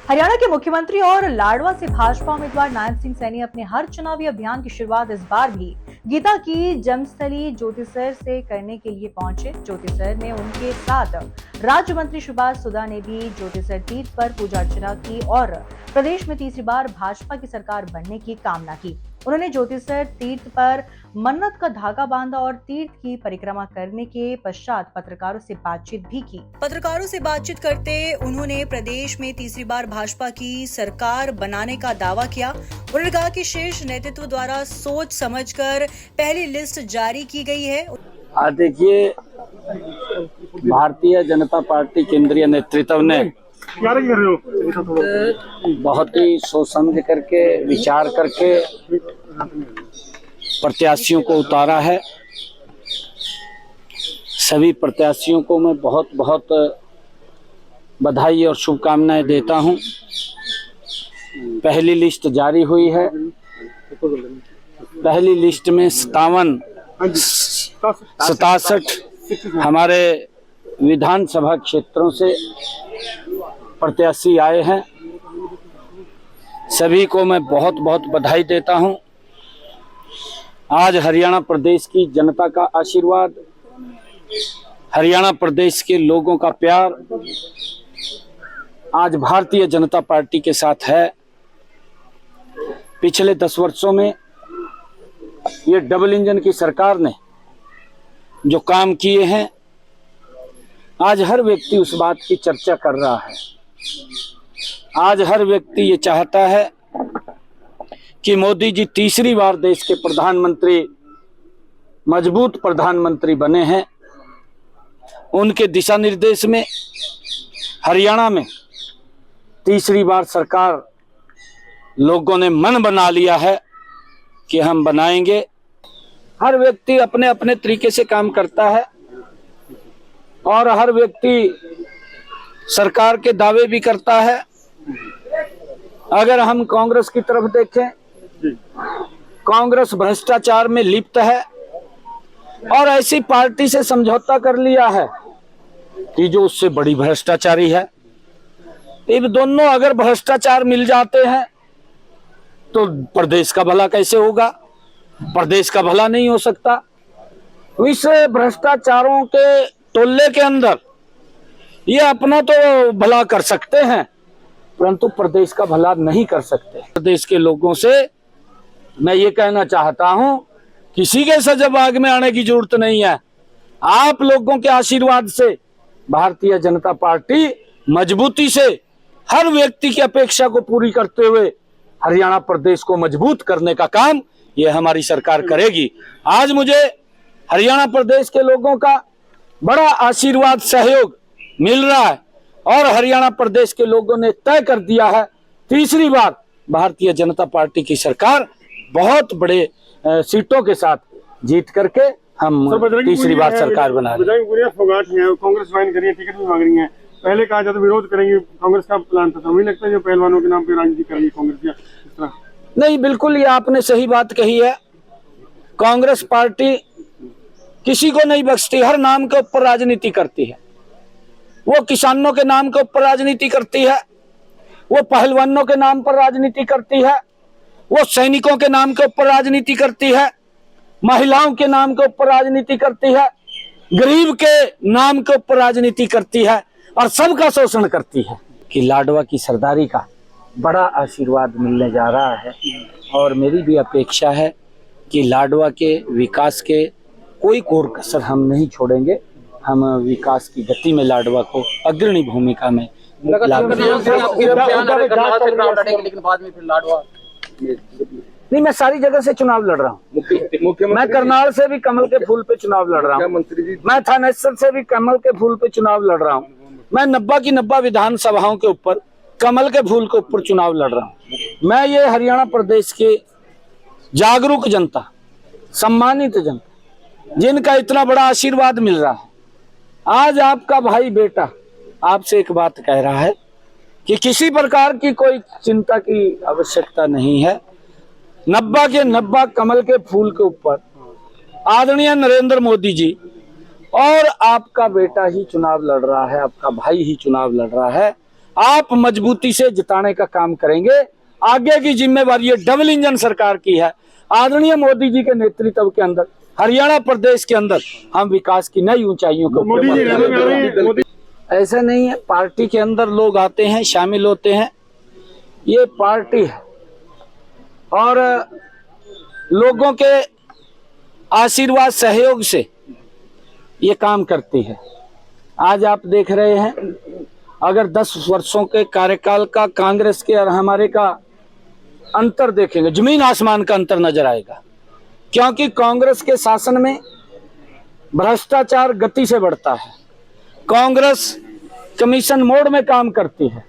हरियाणा के मुख्यमंत्री और लाडवा से भाजपा उम्मीदवार नायब सिंह सैनी अपने हर चुनावी अभियान की शुरुआत इस बार भी गीता की जन्मस्थली ज्योतिसर से करने के लिए पहुंचे। ज्योतिसर में उनके साथ राज्य मंत्री सुभाष सुधा ने भी ज्योतिसर तीर्थ पर पूजा अर्चना की और प्रदेश में तीसरी बार भाजपा की सरकार बनने की कामना की। उन्होंने ज्योतिसर तीर्थ पर मन्नत का धागा बांधा और तीर्थ की परिक्रमा करने के पश्चात पत्रकारों से बातचीत भी की। पत्रकारों से बातचीत करते उन्होंने प्रदेश में तीसरी बार भाजपा की सरकार बनाने का दावा किया। उन्होंने कहा कि शीर्ष नेतृत्व द्वारा सोच समझकर पहली लिस्ट जारी की गई है। आज देखिए, भारतीय जनता पार्टी केंद्रीय नेतृत्व ने बहुत ही सोच समझ करके विचार करके प्रत्याशियों को उतारा है। सभी प्रत्याशियों को मैं बहुत बहुत बधाई और शुभकामनाएं देता हूं। पहली लिस्ट जारी हुई है। पहली लिस्ट में 67 हमारे विधानसभा क्षेत्रों से प्रत्याशी आए हैं। सभी को मैं बहुत बहुत बधाई देता हूं। आज हरियाणा प्रदेश की जनता का आशीर्वाद, हरियाणा प्रदेश के लोगों का प्यार आज भारतीय जनता पार्टी के साथ है। पिछले 10 वर्षों में ये डबल इंजन की सरकार ने जो काम किए हैं, आज हर व्यक्ति उस बात की चर्चा कर रहा है। आज हर व्यक्ति ये चाहता है कि मोदी जी तीसरी बार देश के प्रधानमंत्री, मजबूत प्रधानमंत्री बने हैं। उनके दिशा निर्देश में हरियाणा में तीसरी बार सरकार लोगों ने मन बना लिया है कि हम बनाएंगे। हर व्यक्ति अपने अपने तरीके से काम करता है और हर व्यक्ति सरकार के दावे भी करता है। अगर हम कांग्रेस की तरफ देखें, कांग्रेस भ्रष्टाचार में लिप्त है और ऐसी पार्टी से समझौता कर लिया है कि जो उससे बड़ी भ्रष्टाचारी है। इन दोनों अगर भ्रष्टाचार मिल जाते हैं तो प्रदेश का भला कैसे होगा? प्रदेश का भला नहीं हो सकता। इस भ्रष्टाचारों के टोले के अंदर ये अपना तो भला कर सकते हैं, परंतु प्रदेश का भला नहीं कर सकते। प्रदेश के लोगों से मैं ये कहना चाहता हूं, किसी के सजाबाग में आने की जरूरत नहीं है। आप लोगों के आशीर्वाद से भारतीय जनता पार्टी मजबूती से हर व्यक्ति की अपेक्षा को पूरी करते हुए हरियाणा प्रदेश को मजबूत करने का काम ये हमारी सरकार करेगी। आज मुझे हरियाणा प्रदेश के लोगों का बड़ा आशीर्वाद, सहयोग मिल रहा है और हरियाणा प्रदेश के लोगों ने तय कर दिया है तीसरी बार भारतीय जनता पार्टी की सरकार बहुत बड़े सीटों के साथ जीत करके हम तीसरी बार सरकार बना रहे हैं। कांग्रेस ज्वाइन करिए, टिकट भी मांग रही है। पहले कहा जाता विरोध करेंगे, कांग्रेस का प्लान था। मुझे लगता है जो पहलवानों के नाम पे राजनीति करेंगी कांग्रेस इस तरह नहीं। बिल्कुल, ये आपने सही बात कही है। कांग्रेस पार्टी किसी को नहीं बख्शती, हर नाम के ऊपर राजनीति करती है। वो किसानों के नाम के ऊपर राजनीति करती है, वो पहलवानों के नाम पर राजनीति करती है, वो सैनिकों के नाम के ऊपर राजनीति करती है, महिलाओं के नाम के ऊपर राजनीति करती है, गरीब के नाम के ऊपर राजनीति करती है और सबका शोषण करती है। कि लाडवा की सरदारी का बड़ा आशीर्वाद मिलने जा रहा है और मेरी भी अपेक्षा है कि लाडवा के विकास के कोई कोर कसर हम नहीं छोड़ेंगे। हम विकास की गति में लाडवा को अग्रणी भूमिका में नहीं, मैं सारी जगह से चुनाव लड़ रहा हूँ। मैं करनाल से भी कमल के फूल पे चुनाव लड़ रहा हूँ। मैं थानेसर से भी कमल के फूल पे चुनाव लड़ रहा हूँ। मैं 90 की 90 विधानसभाओं के ऊपर कमल के फूल के ऊपर चुनाव लड़ रहा हूँ। मैं ये हरियाणा प्रदेश के जागरूक जनता, सम्मानित जनता, जिनका इतना बड़ा आशीर्वाद मिल रहा है, आज आपका भाई बेटा आपसे एक बात कह रहा है कि किसी प्रकार की कोई चिंता की आवश्यकता नहीं है। 90 के 90 कमल के फूल के ऊपर आदरणीय नरेंद्र मोदी जी और आपका बेटा ही चुनाव लड़ रहा है, आपका भाई ही चुनाव लड़ रहा है। आप मजबूती से जिताने का काम करेंगे। आगे की जिम्मेवारी ये डबल इंजन सरकार की है। आदरणीय मोदी जी के नेतृत्व के अंदर हरियाणा प्रदेश के अंदर हम विकास की नई ऊंचाइयों को मोदी जी रैली में आ रही है, मोदी ऐसा नहीं है पार्टी के अंदर लोग आते हैं, शामिल होते हैं, ये पार्टी है और लोगों के आशीर्वाद सहयोग से ये काम करती है। आज आप देख रहे हैं, अगर 10 वर्षों के कार्यकाल का कांग्रेस के और हमारे का अंतर देखेंगे, जमीन आसमान का अंतर नजर आएगा। क्योंकि कांग्रेस के शासन में भ्रष्टाचार गति से बढ़ता है, कांग्रेस कमीशन मोड में काम करती है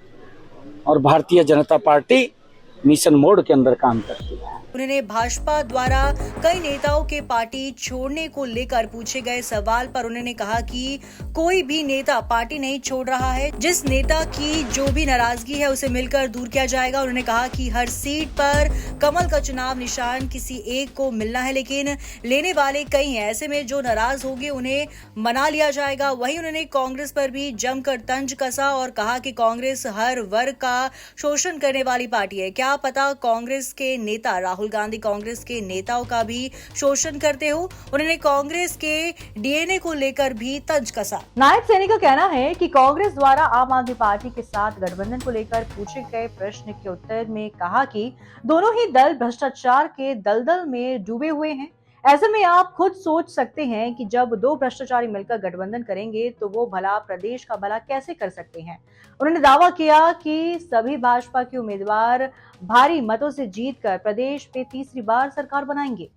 और Bharatiya Janata party mission mode के अंदर काम करती है। उन्होंने भाजपा द्वारा कई नेताओं के पार्टी छोड़ने को लेकर पूछे गए सवाल पर उन्होंने कहा कि कोई भी नेता पार्टी नहीं छोड़ रहा है। जिस नेता की जो भी नाराजगी है उसे मिलकर दूर किया जाएगा। उन्होंने कहा कि हर सीट पर कमल का चुनाव निशान किसी एक को मिलना है, लेकिन लेने वाले कई हैं। ऐसे में जो नाराज होंगे उन्हें मना लिया जाएगा। वहीं उन्होंने कांग्रेस पर भी जमकर तंज कसा और कहा कि कांग्रेस हर वर्ग का शोषण करने वाली पार्टी है। क्या पता कांग्रेस के नेता राहुल गांधी कांग्रेस के नेताओं का भी शोषण करते हो। उन्होंने कांग्रेस के डीएनए को लेकर भी तंज कसा। नायब सैनी का कहना है कि कांग्रेस द्वारा आम आदमी पार्टी के साथ गठबंधन को लेकर पूछे गए प्रश्न के उत्तर में कहा कि दोनों ही दल भ्रष्टाचार के दलदल में डूबे हुए हैं। ऐसे में आप खुद सोच सकते हैं कि जब दो भ्रष्टाचारी मिलकर गठबंधन करेंगे तो वो भला प्रदेश का भला कैसे कर सकते हैं। उन्होंने दावा किया कि सभी भाजपा के उम्मीदवार भारी मतों से जीतकर प्रदेश पे तीसरी बार सरकार बनाएंगे।